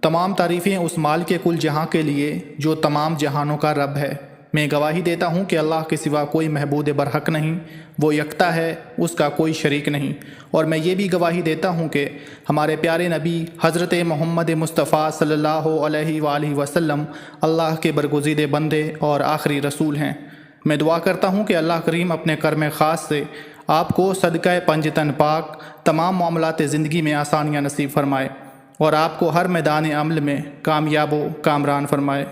तमाम तारीफ़ें उस माल के कुल जहाँ के लिए जो तमाम जहानों का रब है। मैं गवाही देता हूँ कि अल्लाह के सिवा कोई महबूद बरहक नहीं, वो यकता है, उसका कोई शरीक नहीं। और मैं ये भी गवाही देता हूँ कि हमारे प्यारे नबी हज़रत मोहम्मद मुस्तफ़ा सल्लल्लाहु अलैहि वसल्लम अल्लाह के बरगुज़ीदे बंदे और आखिरी रसूल हैं। मैं दुआ करता हूँ कि अल्लाह करीम अपने कर्म ख़ास से आपको सदक़े पंजतन पाक तमाम मामलात ज़िंदगी में आसानियाँ नसीब फरमाए और आपको हर मैदान अमल में कामयाब व कामरान फरमाए।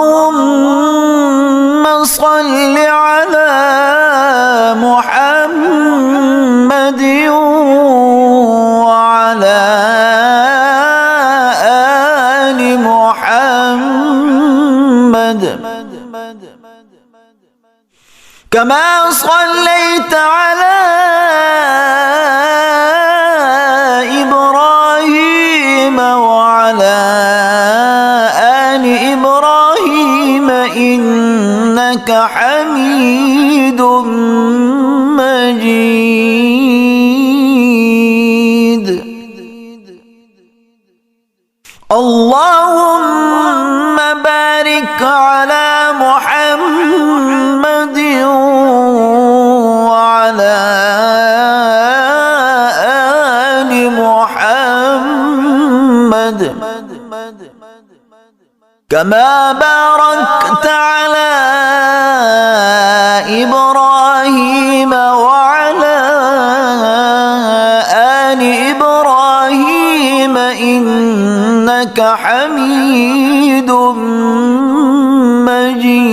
اللهم صل على محمد وعلى آل محمد كما صليت على إبراهيم وعلى إبراهيم إنك حميد مجيد اللهم بارك على محمد وعلى آل محمد كما باركت على إبراهيم وعلى آل إبراهيم إنك حميد مجيد